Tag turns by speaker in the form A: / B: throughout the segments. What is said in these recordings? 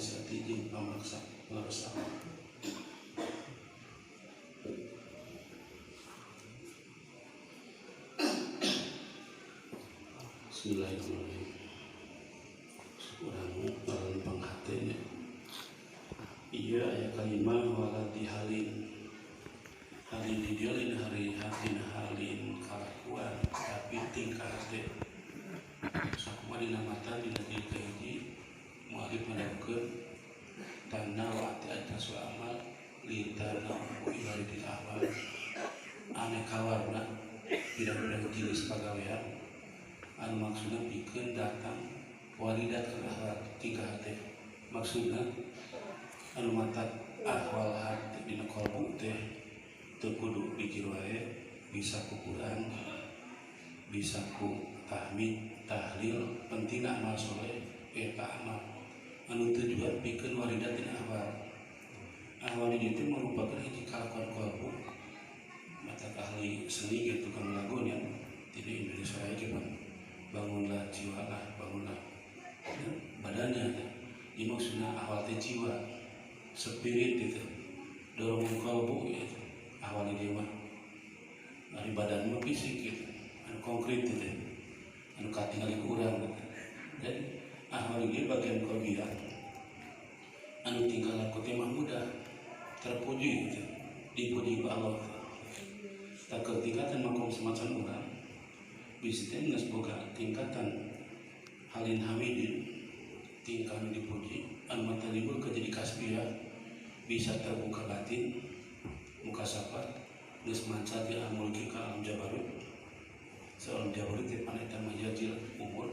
A: dinasihati jeung pamaksa ngaresah. Bismillahirrahmanirrahim. Surang lempang hatenya. Iya aya kalimah wala dihalin. Halin di dia lain hari hatin halin kalakuan tapi tingkah teh. Sakuma dina mata dina diri kahiji mualif ngadawkeun tanda wa ati atas amal lintana ilari di awal ane kawarna tidak jenis pagawean anu maksudna pikeun datang walidat ka akhlak tingkah teh maksudna anu matak ahwal hati dina qalbu teh teu kudu pikir wae bisa ku Quran bisa ku tahmid tahlil pentingna amal soleh eta amal anu tujuan pikeun walidat dina ahwal ini itu merupakan hiji kalakuan qalbu mata ahli seni gitu tukang lagu nya tidak Indonesia lagi bangunlah jiwa lah bangunlah badannya ini maksudnya awal teh jiwa spirit itu dorong kalbu itu awal dia mah dari badan mah fisik gitu anu konkret itu anu katingali ku urang gitu. Dan awal dia bagian kelebihan anu tinggal laku teh mah mudah terpuji gitu dipuji ku Allah tak ketingkatan makom semacam urang bisa geus boga tingkatan halin hamidin tingkah dipuji anu mata libur ke jadi kasbiyah bisa terbuka batin muka safar geus manca di amul ka alam jabarut seorang jabarut teh paneta majajil umur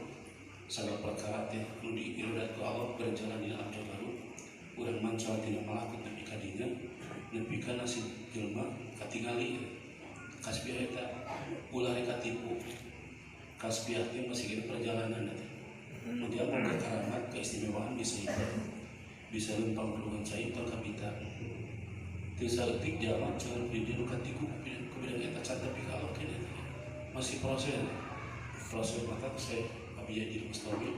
A: sagala perkara teh nu diirodat ku Allah berjalan di alam jabarut urang manca tina malakut nepi ka dinya nepi ka nasib jelema katingali kasbiyah eta ulah rek katipu kasbiyah teh masih di perjalanan nanti. Dia mau ke karamat keistimewaan bisa lempang puluhan cai perkabita. Tisa letik jalan jangan beli katiku kemudian eta can tapi kalau kene masih proses mata saya abi jadi mustawi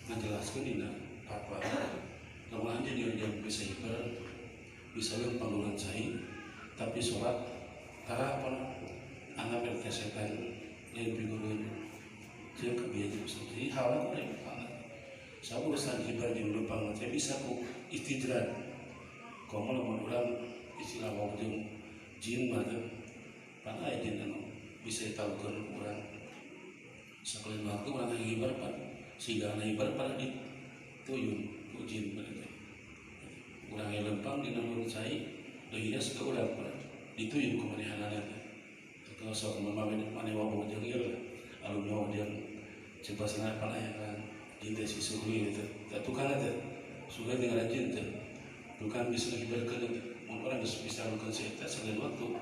A: ngajelaskeun dina apa lamun anja dia jam bisa lempang puluhan cai tapi sholat tara apa anggap setan lain figureun jeung kebiasaan jadi halnya kurang banget. Saya urusan hibar di lempang saya bisa ku istidrak. Komo lamun urang istilah wong jeung jin mah pana aya jin anu bisa ditalukeun urang. Sakalian waktu urang hibar pan siga hibar pada dituyun ku jin begitu. Urang yang lempang dina murid cai deui geus ka urang pan dituyun ku manehanana teh. Kalau sok mamawen maneh wong jeung ieu alun mau dia coba senang pelayanan jinta si suri itu tukang ada sudah dengan jinta tukang bisa hibarkan orang bisa lakukan setan selain waktu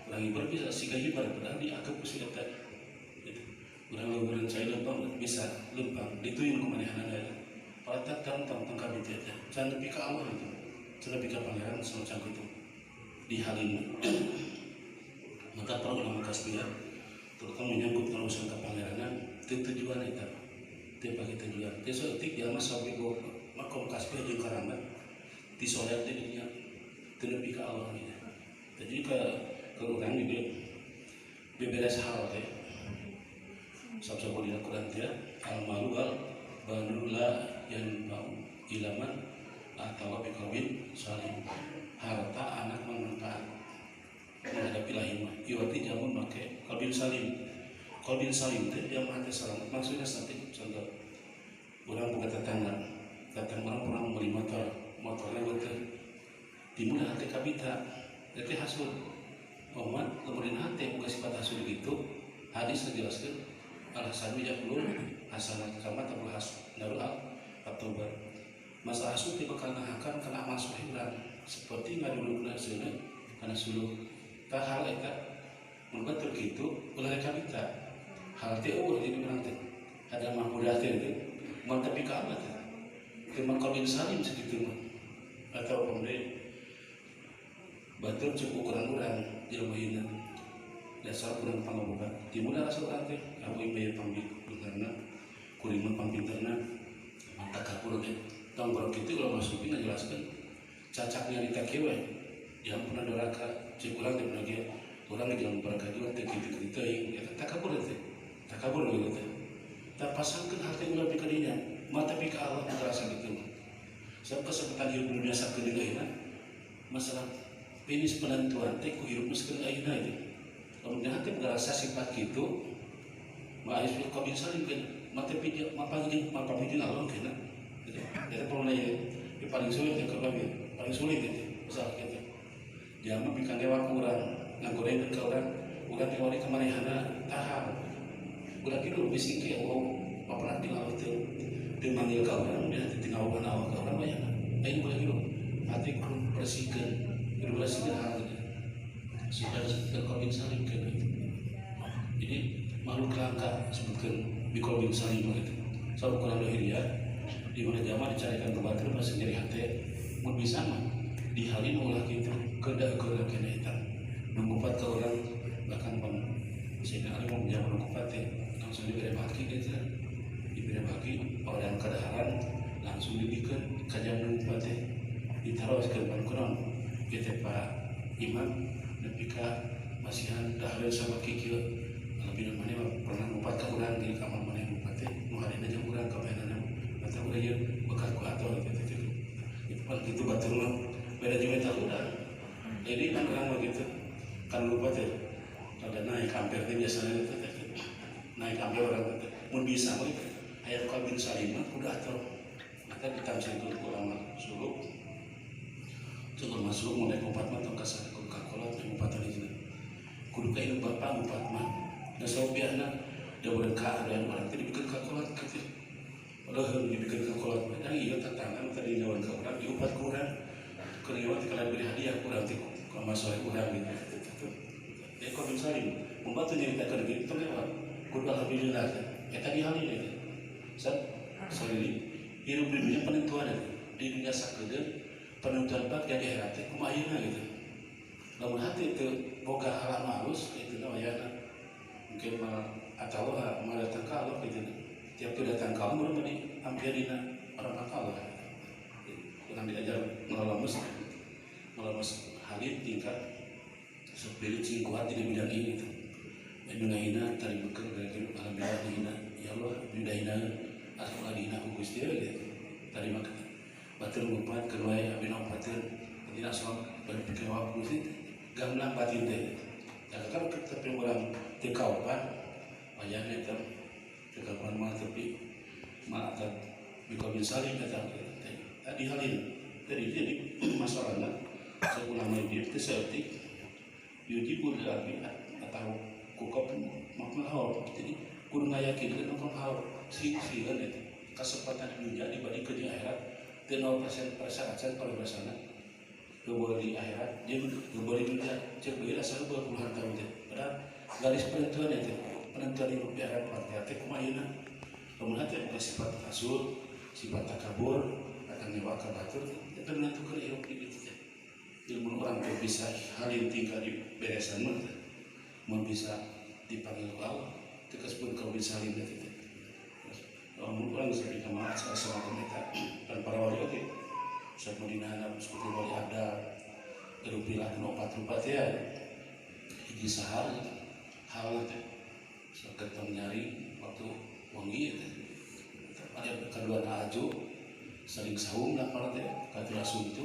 A: lagi berbisa sih hibar padahal di akap sudah tak orang lalu saya lempang bisa lempang dituyun kemana ada pada tak tangkap itu aja jangan lebih ke awal itu jangan lebih ke pangeran semacam itu di hal ini maka perlu nama kasbiyah terutama menyangkut urusan kepangeranan tujuan itu bagi tujuan seetik jalma sawi go makom kasbiyah jeung karamat di solat di dunia lebih ke Allah gitu. Jadi ke urang di beberes hal teh sabsabu di Al-Qur'an teh al malu wal banula yang bau ilaman atau biqawin salim harta anak bermanfaat menghadapi lahir iwati jamun make qalbin salim teh dia mah selamat maksudnya nanti contoh orang buka tetangga orang pernah membeli motornya betul dimulai hati kabita itu hasil umat kemudian hati buka sifat hasil gitu hadis menjelaskan alasan bijak belum hasanat kamat atau has darul atau bar masa hasil tiba karena akan kena amal soleh seperti nggak dulu kena sini karena suluh tak hal itu membuat begitu ulah kabita hal itu jadi orang teh ada mahmudah teh itu mau tapi kamat cuma qalbin salim segitu mah atau kemudian batur cukup ukuran jilmaina dasar kurang pangaboga dimulai asal teh aku ibayar pambik karena kuriman pampinterna mantap kapur teh Tanggung gitu kalau masukin ngejelaskan cacaknya di takiwe yang pernah doraka cikulang di pernah orang di dalam beraka juga gitu ya takabur gitu tak pasangkan hati ulah pikirnya mata pikir Allah terasa gitu sebab kesempatan hidup dunia sakit dengan masalah finish penentuan teh ku hirup miskin ayeuna itu kemudian hati berasa sifat gitu ma'is kau bisa kan mata pikir mapangin Allah kena gitu ya kalau nanya paling sulit yang kebabnya paling sulit itu besar gitu dia mah bikin dewa kurang ngagoreng ke orang teori kemanehana tahap udah gitu bisik ya Allah apa nanti lalu itu dia manggil kau orang dia tinggal awal ke orang banyak ayo boleh gitu hati kurang bersihkan hal itu sudah berkobin saling ke jadi makhluk langka sebutkan bikobin saling begitu soal kurang lahiriah di mana zaman dicarikan kebatil pas sendiri hati mau bisa mah dihalin ulah gitu kedak kena hitam mengupat ke orang bahkan pun sehingga ada mau menjawab mengupat ya langsung diberi bagi gitu diberi bagi orang kedaharan langsung dibikin kajian mengupat ya ditaruh ke depan kurang gitu Pak Imam nepika masihan daharan sama kikil lebih mana pernah mengupat ke orang di kamar mana yang mengupat ya menghadain aja orang ke mainan atau udah ya bekas ku atau gitu itu batur mah beda juga tak udah jadi kan orang begitu kan lupa tuh ada naik hampir itu biasanya naik hampir orang mau bisa begitu ayat kau bin salimah udah atau maka ditamsil ke ulama suruh cukup masuk mulai empat mah tong kasar kudu kakolot empat ini kudu kainu bapak empat mah dan sobiana dia berkah dan orang tadi bikin kakolot gitu Allah dibikin kakolot dan iya tantangan tadi nyawan ke orang diupat kurang kerjaan kalau beri hadiah kurang tiku kalau masalah kurang gitu ya kau bin salim membantu nyeritakan gitu lewat kudu alhamdulillah ya tadi hal ini sorry hidup di dunia penentuan di dunia sakedeun penentuan bak jadi akhirat kumaha gitu lamun hati itu boga halal halus itu namanya mungkin atau malah datang ke Allah gitu tiap tu datang kamu belum ni hampir dina orang akal lah orang diajar melamus hadit tingkat spiritual kuat di bidang ini gitu Indonesia tadi bekal dari alhamdulillah ya Allah Indonesia asal dina Gusti gitu tadi maka batur ngumpat kedua abina batur tidak soal berpikir waktu sih gamblang batin deh kalau tapi orang tekau pan wajahnya itu kekapan mah tapi makan bikobin saling kata tadi hal ini jadi masalahnya seulama itu seperti yuji pun lagi atau kukop makmahor jadi kudu ngayakin dengan makmahor si kan itu kesempatan dunia dibanding ke di akhirat 0% perasaan kalau bersana boleh di akhirat dia boleh dunia cek beda asal berpuluhan tahun itu padahal garis penentuan itu penentuan hidup di akhirat partai kumaina kemudian ada sifat kasur sifat takabur akan nyewa ke batur itu menentukan hidup di itu ilmu orang itu bisa hal yang tinggal di beresan mau bisa dipanggil Allah itu kesebut kau bisa lihat itu orang bisa dikamaat sama mereka dan para wali oke saat Madinah seperti wali ada erupilah opat ya hiji sahal hal itu ketemu nyari waktu wangi itu ada kedua aju saling saung lah para teh kata langsung itu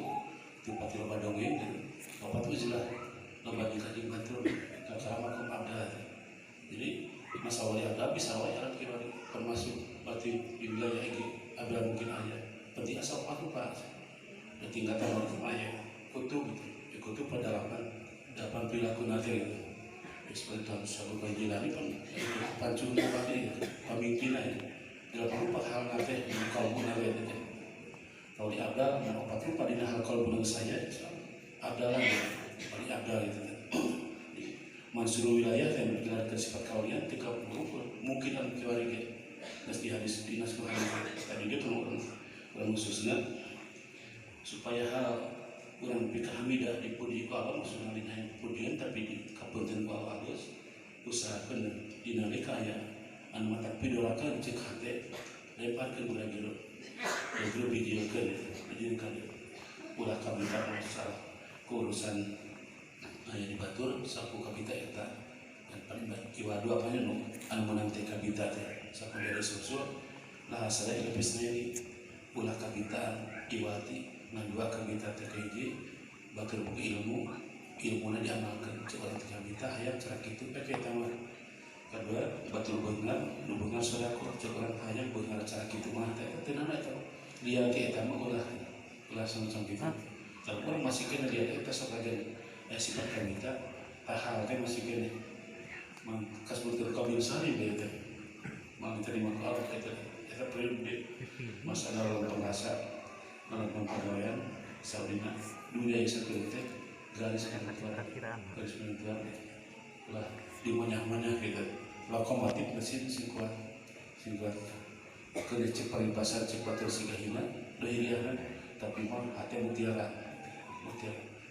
A: pati loba dongeng opat itu jelas loba dikaji batur kata makom abda jadi masa wali abda bisa wali alat kira termasuk berarti di wilayah ini abda mungkin aja penting asal pak dan tingkatan wali kemaya kutub gitu kutub pedalaman dapat perilaku nanti gitu seperti Tuhan Sabu Banjilani pancung tadi pemimpinan dalam rupa hal nanti kalau pun nanti kalau di abdal dan opat rupa di hal kalau pun saya abdalan di abdal itu mansur wilayah yang bergelar sifat kalian 30 mungkin ada keluarga mesti hadis dinas Tuhan tadi dia orang khususnya supaya hal orang pikir hamidah dipuji ku Allah maksudnya dinaik pujian tapi di kapunten ku Allah halus usahakan dinalika ya anu mata pidorakan cek hati lemparkan bulan jero itu videokan ulah kabita masalah keurusan yang dibatur saku kabita eta dan paling iwadu apanya nu anu menang teh kabita teh saku dari susul lah saya lebih ini ulah kabita iwati dua kabita teh kaiji bakal buka ilmunya diamalkan seorang kabita hayang cara kitu pakai tamah kedua batul beungar sodako cokoran hayang beungar cara kitu mah teh tenan eta dia ke eta mah ulah semacam kitu tapi orang masih kena dia eta sok aja sifat kabita hal teh masih kena kasbut kabil sari be teh mang terima ku Allah eta perlu di masalah dalam penghasa dalam pengkadoyan saudina dunia yang teh garis penentuan lah di mana kita lokomotif mesin sing kuat kena cek palimpasan cek batur sigahina dohirianan tapi mah hati mutiara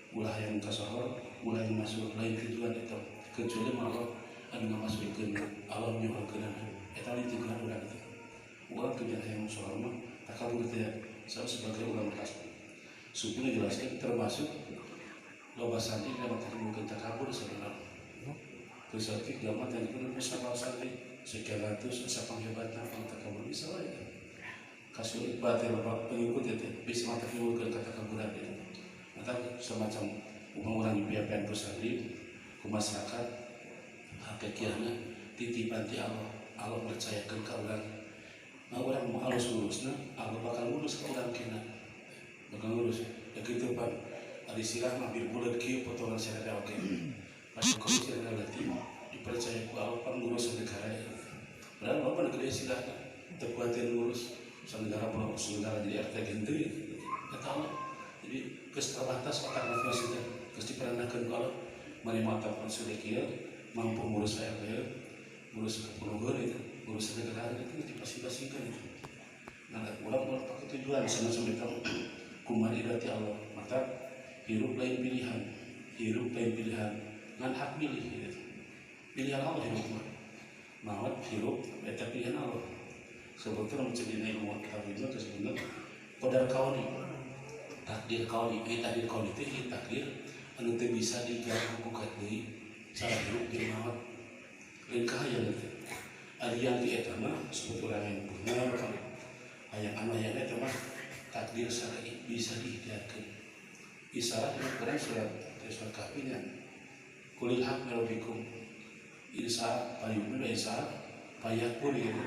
A: ulah yang kasohor ulah yang masuk lain tujuan itu kecuali malah anu ngamasukkeun alam nyuhkeun eta itu tujuan urang itu ulah tujuan yang sohor mah takabur teh sebagai ulang kas suku dijelaskan termasuk loba santri dalam mungkin takabur sebenarnya kesakit gamat yang dikenal misalnya santri sekian ratus asa panghebatna pang takabur bisa lah ya kasulit batin bapak pengikut itu bisa mata fiwulkan kata kaburan itu atau semacam orang piapian pusari ke masyarakat hakikiahna titipan ti Allah percayakan ke orang nah orang mau halus lurusna Allah bakal lurus ke orang kena bakal lurus ya gitu pak ada sirah mampir bulat kieu potongan sirah oke pas kau sirah letih dipercaya ku Allah pengurus negara padahal bapak negara sirah terkuatin lurus negara pulau negara jadi RT gitu ya tahu jadi keterbatas otak nafsu itu terus diperanakan kalau mari mata pun sudah kira mampu ngurus RT ngurus kepulauan itu ngurus negara itu dipasih-pasihkan itu nah ulang pakai tujuan sama sampai tahu kumar irati Allah maka hirup lain pilihan ngan hak pilih gitu. Pilihan Allah hirup mawat hirup eta pilihan Allah sebetulnya menjadi ilmu kabinnya tersebut kodar kauni takdir kauni takdir kauni itu takdir anu teu bisa diganggu gugat deui cara hirup jeung maot lain kahayang teh ari yang di eta mah sebetulnya yang benar kan hayang anu aya eta mah takdir syar'i bisa diikhtiarkeun isyarat yang kurang surat kahfinya kulil haq rabbikum insya payuhna insya payakun gitu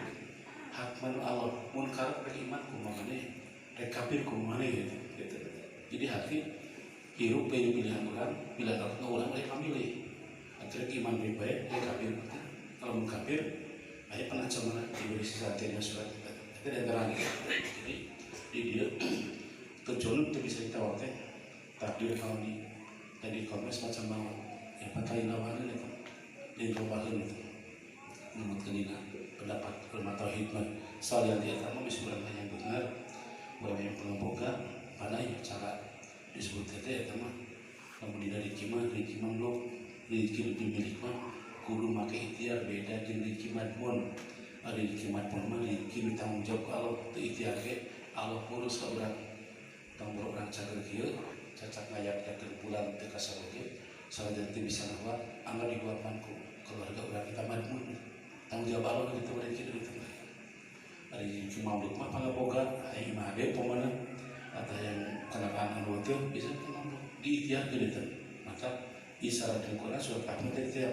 A: hakman Allah munkar beriman kumane rekapir kumane gitu. Jadi hati hirup pilihan orang pilihan orang mereka milih antara iman baik rekapir kalau mengkapir ayat penancaman diberi sesuatu surat itu dan jadi di dia tujuan itu bisa ditawar takdir kami dari komnas macam mau yang pakai lawanan itu yang lawanan itu menurut kenina pendapat ulama tauhid mah soal yang dia tahu bisa berapa yang benar berapa yang pengemboga pada ya cara disebut tete ya mah kemudian dari kimah lo rezeki lebih milik mah kudu make ikhtiar beda jeung rezeki madmun ada rezeki madmun mah rezeki tanggung jawab ke Allah teu ikhtiar ge Allah urus ka urang tanggung orang cager kieu cacak ngayat-yakeun bulan teu kasagoge salajan teu bisa ngawat anggar diguapan ku keluarga urang kita madmun tanggung jawab Allah gitu rezeki itu hari maulid mah pangaboga hayang mah ade pomana atau yang kenakaan anu teh bisa mampu diikhtiarkeun eta maka isyarat dan Quran surat Ahmad tiap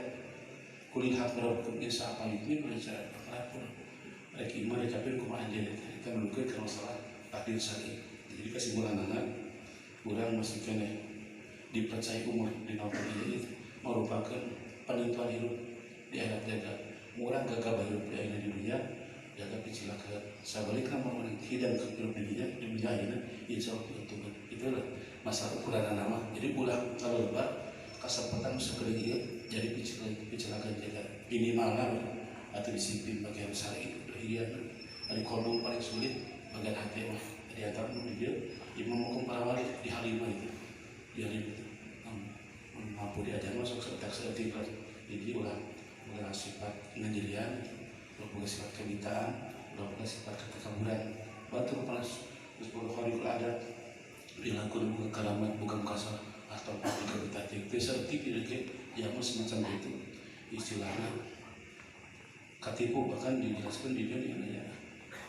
A: kulil haq rabbukum insya apa itu berbicara apapun rek iman rek kafir kumaha anjeun kita menunggu ke masalah takdir syar'i jadi kesimpulan anak urang masih kene dipercaya umur di nomor ini merupakan penentuan hidup di akhirat jaga urang gagah hidup di dunia jaga picilaka sabalikna mau hidang ke hidup di dunia ini insya Allah keuntungan itulah masalah ukuran nama jadi ulang kalau lebar kasempatan segera dia jadi picilaka jaga minimal atau disiplin bagian syar'i dohirian dari kolom paling sulit bagian hati mah di antara dia imam hukum para wali di Halimah itu jadi mampu diajar masuk seperti jadi ulang sifat ngandirian ulah sifat kebitaan ulah sifat ketakaburan batur panas terus berkhariul adat dilakukan bukan karamat bukan kasar atau apa kita cek seperti tidak ya semacam itu istilahnya katipu bahkan dijelaskan di dunia ya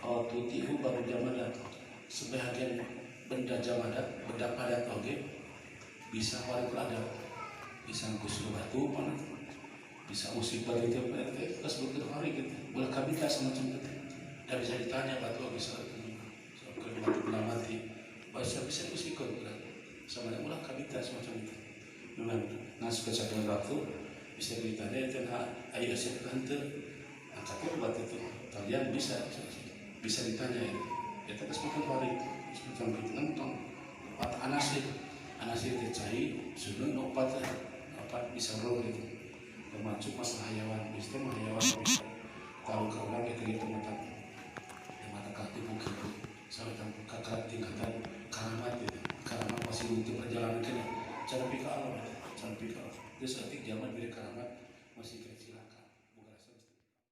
A: tutihu baru jamadat sebagian benda jamadat benda padat oke bisa khariul adat bisa kusur batu mana bisa musibah itu terus berkali gitu boleh kabita semacam itu dan bisa ditanya batu bisa kedua bulan mati bisa usikon sama yang mulai kabita semacam itu memang ngasih kesadaran waktu bisa ditanya tentang ayo siapa kantor angkatnya buat itu kalian bisa ditanya ya terus makan hari semacam itu nonton opat anasir tercai sudah opat bisa roh gitu termasuk masalah hayawan bisa hayawan bisa kalau orang kita mata kaki bukan sampai kakak tingkatan karamat gitu karamat masih untuk perjalanan kena cara pikir Allah itu saat zaman bila karamat masih kecil